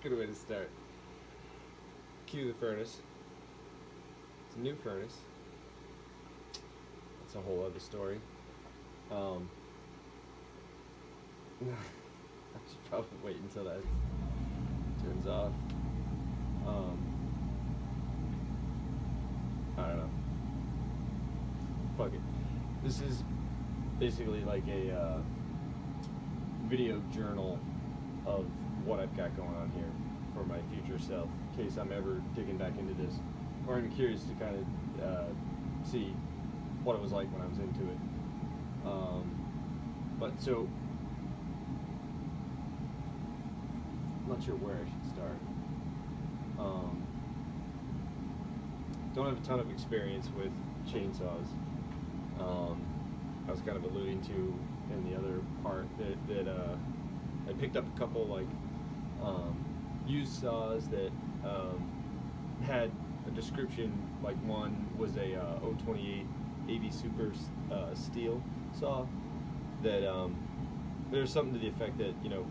Good way to start. Cue the furnace. It's a new furnace. That's a whole other story. I should probably wait until that turns off. I don't know. Fuck it. This is basically like a video journal of what I've got going on here for my future self, in case I'm ever digging back into this, or I'm curious to kind of see what it was like when I was into it. But so, I'm not sure where I should start. Don't have a ton of experience with chainsaws. I was kind of alluding to in the other part that I picked up a couple like used saws that had a description, like one was a 028 AV Super steel saw that there's something to the effect that, you know,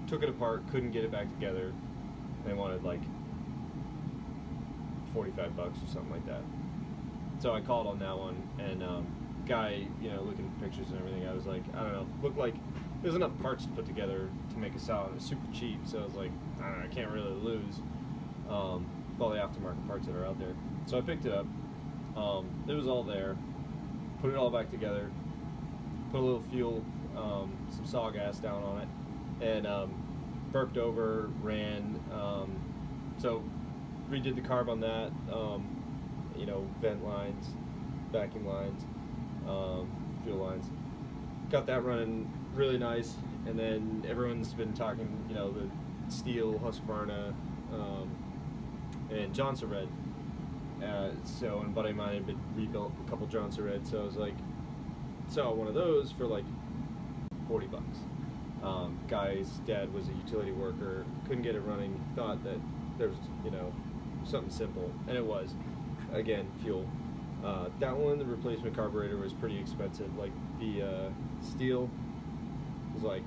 took it apart, couldn't get it back together, and they wanted like $45 or something like that. So I called on that one, and guy, you know, looking at pictures and everything, I was like, I don't know, looked like there's enough parts to put together to make a saw, and it was super cheap, so I was like, I don't know, I can't really lose with all the aftermarket parts that are out there. So I picked it up. It was all there. Put it all back together. Put a little fuel, some saw gas down on it, and burped over, ran. So redid the carb on that. You know, vent lines, vacuum lines, fuel lines. Got that running really nice, and then everyone's been talking, you know, the steel, Husqvarna, and Johnson Red. So, and a buddy of mine had been rebuilt a couple Johnson Red, so I was like, saw one of those for like $40. Guy's dad was a utility worker, couldn't get it running, thought that there was, you know, something simple, and it was, again, fuel. That one, the replacement carburetor was pretty expensive. Like the steel was like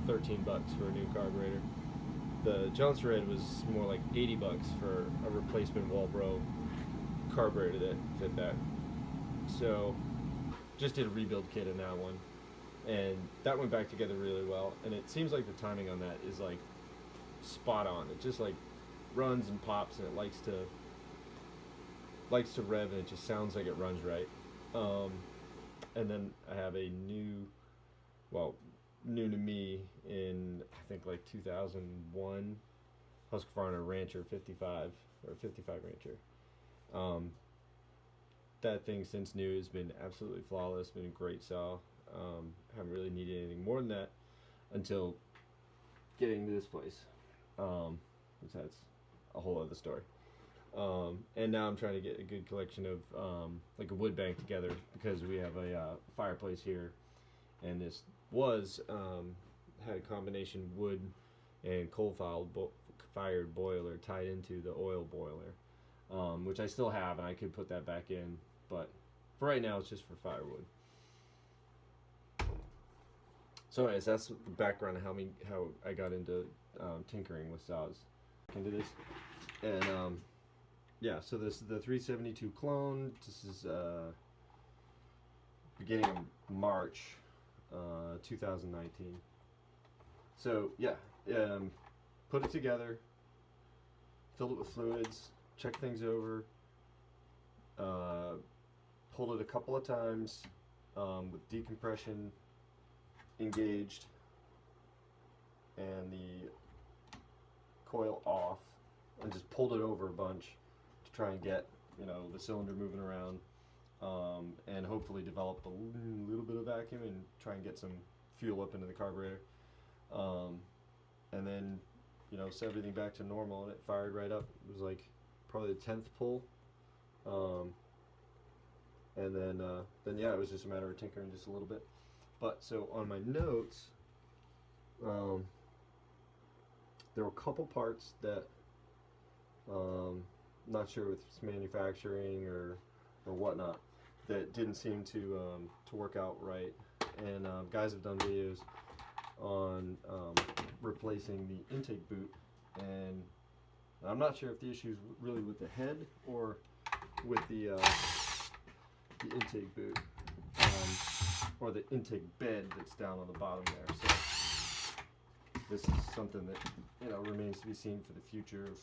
$13 for a new carburetor. The Johnson Red was more like $80 for a replacement Walbro carburetor that fit that. So just did a rebuild kit in that one, and that went back together really well. And it seems like the timing on that is like spot on. It just like runs and pops, and it likes to rev, and it just sounds like it runs right. And then I have a new to me in, I think, like 2001 Husqvarna Rancher 55 or 55 Rancher. That thing since new has been absolutely flawless, been a great saw. Haven't really needed anything more than that until getting to this place, which that's a whole other story. And now I'm trying to get a good collection of like a wood bank together, because we have a fireplace here, and this was had a combination wood and coal-fired boiler tied into the oil boiler, which I still have, and I could put that back in, but for right now it's just for firewood. So anyways, that's the background of how I got into tinkering with saws. Into this, and yeah, so this is the 372 clone. This is beginning of March 2019. So yeah, put it together, filled it with fluids, checked things over, pulled it a couple of times with decompression engaged and the coil off, and just pulled it over a bunch to try and get, you know, the cylinder moving around, and hopefully develop a little bit of vacuum and try and get some fuel up into the carburetor, and then, you know, set everything back to normal, and it fired right up. It was like probably the 10th pull, and then yeah, it was just a matter of tinkering just a little bit. But so on my notes, there were a couple parts that not sure with manufacturing or whatnot that didn't seem to work out right, and guys have done videos on replacing the intake boot and I'm not sure if the issue is really with the head or with the intake boot, or the intake bed that's down on the bottom there. So this is something that, you know, remains to be seen for the future of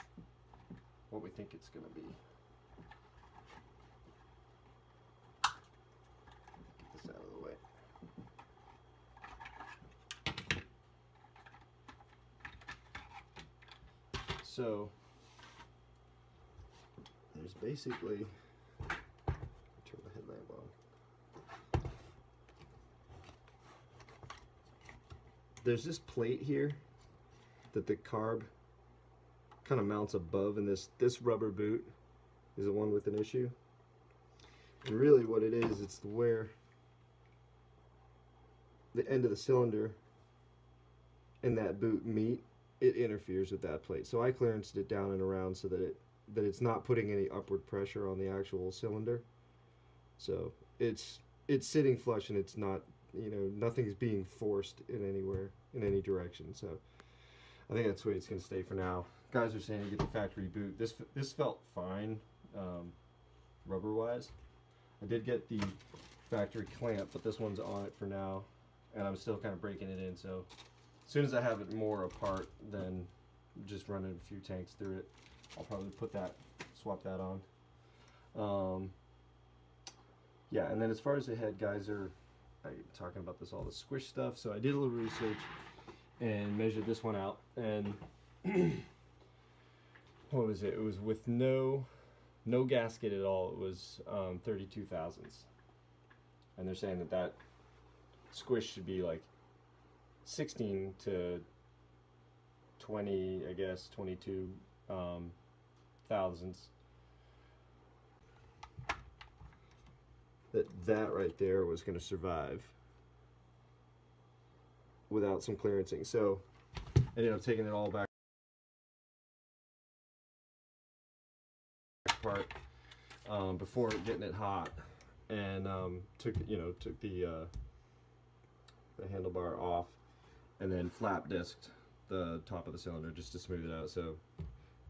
what we think it's going to be. Get this out of the way. So there's basically, turn the headlamp on. There's this plate here that the carb kind of mounts above, and this rubber boot is the one with an issue. And really what it is, it's where the end of the cylinder and that boot meet, it interferes with that plate. So I clearanced it down and around so that it's not putting any upward pressure on the actual cylinder. So it's sitting flush, and it's not, you know, nothing's being forced in anywhere, in any direction. So I think that's the way it's going to stay for now. Guys are saying to get the factory boot. This felt fine, rubber wise. I did get the factory clamp, but this one's on it for now, and I'm still kind of breaking it in. So as soon as I have it more apart, then just running a few tanks through it, I'll probably swap that on. Yeah, and then as far as the head, guys are talking about this, all the squish stuff. So I did a little research and measured this one out, and what was it? It was with no gasket at all. It was 32 thousandths, and they're saying that squish should be like 16 to 20, I guess 22 thousandths. That right there was going to survive without some clearancing. So I ended up taking it all back apart before getting it hot, and took the handlebar off, and then flap disked the top of the cylinder just to smooth it out. So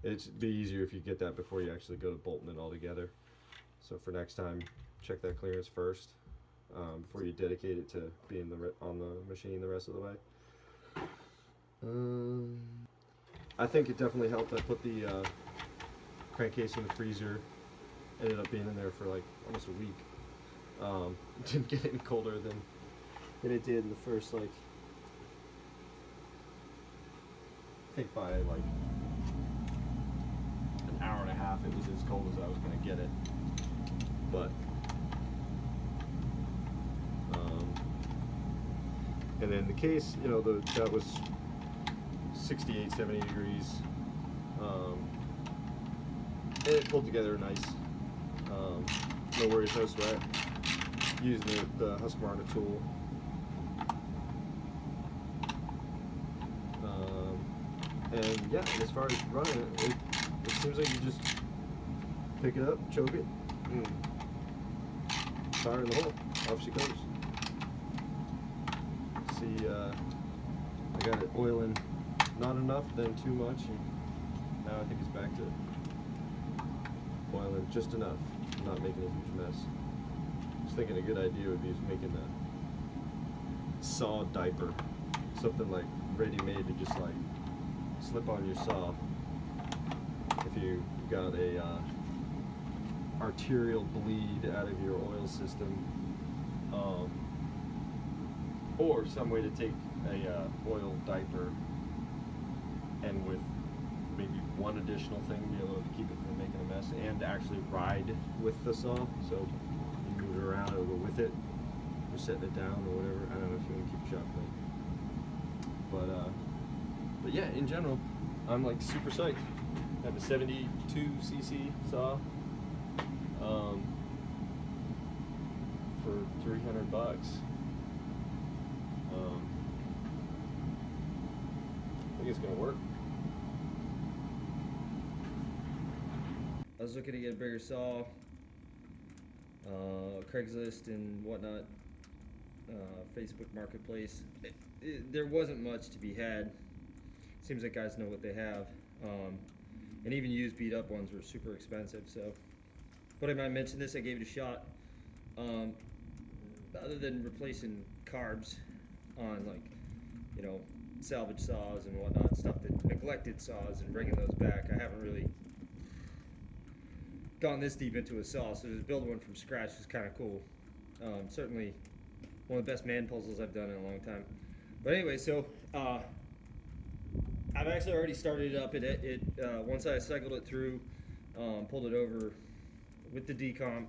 it'd be easier if you get that before you actually go to bolting it all together. So for next time, check that clearance first before you dedicate it to being on the machine the rest of the way. I think it definitely helped. I put the crankcase in the freezer. Ended up being in there for like almost a week. Didn't get any colder than it did in the first, like, I think by like an hour and a half it was as cold as I was going to get it. But and then the case, you know, that was 68, 70 degrees. And it pulled together nice. No worries, no sweat. Using the Huztl Farmertec tool. And yeah, as far as running it, it seems like you just pick it up, choke it, and fire in the hole. Off she goes. See, I got it oiling not enough, then too much, and now I think it's back to oiling just enough, not making a huge mess. I was thinking a good idea would be making a saw diaper, something like ready-made to just like slip on your saw if you got a arterial bleed out of your oil system, or some way to take a oil diaper and with maybe one additional thing be able to keep it from making a mess, and actually ride with the saw, so you move it around, it'll go with it, or setting it down or whatever. I don't know if you want to keep it sharp, but yeah, in general, I'm like super psyched. I have a 72cc saw for $300. I think it's gonna work. I was looking to get a bigger saw, Craigslist and whatnot, Facebook Marketplace. There wasn't much to be had. Seems like guys know what they have. And even used beat up ones were super expensive. So, but I might mention this, I gave it a shot. Other than replacing carbs on, like, you know, salvage saws and whatnot, stuff that neglected saws, and bringing those back, I haven't really gone this deep into a saw. So to build one from scratch is kind of cool. Certainly one of the best man puzzles I've done in a long time. But anyway, so I've actually already started it up. Once I cycled it through, pulled it over with the decomp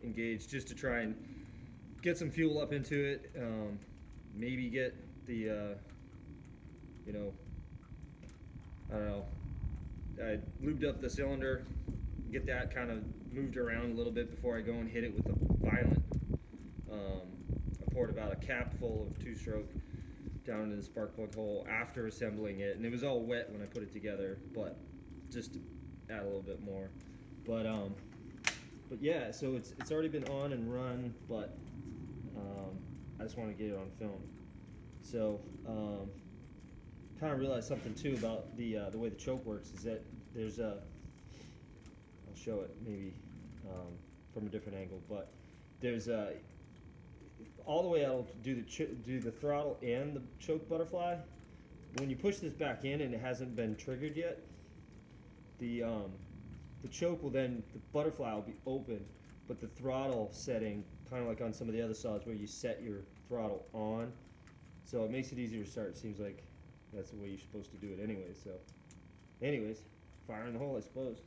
engaged, just to try and get some fuel up into it. Maybe get the, you know, I don't know, I lubed up the cylinder, get that kind of moved around a little bit before I go and hit it with a violent. I poured about a cap full of 2-stroke down into the spark plug hole after assembling it, and it was all wet when I put it together, but just to add a little bit more. But yeah, so it's already been on and run, but I just want to get it on film. So kind of realized something too about the way the choke works is that there's a, I'll show it maybe from a different angle, but there's a, all the way I'll do the throttle and the choke butterfly. When you push this back in and it hasn't been triggered yet, the choke will then, the butterfly will be open, but the throttle setting, kind of like on some of the other saws where you set your throttle on, so it makes it easier to start. It seems like that's the way you're supposed to do it anyway. So anyways, fire in the hole, I suppose.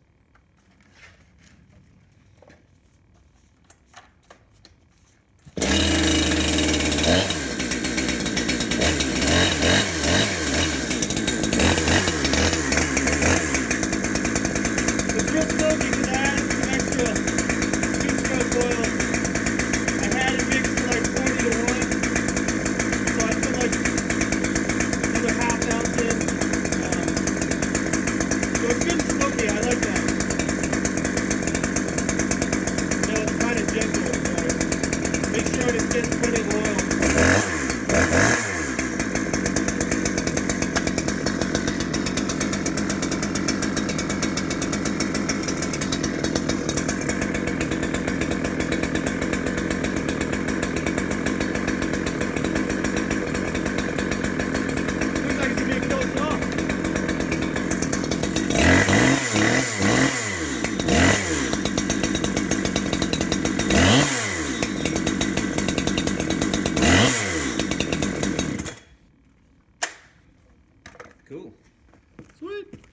Cool. Sweet.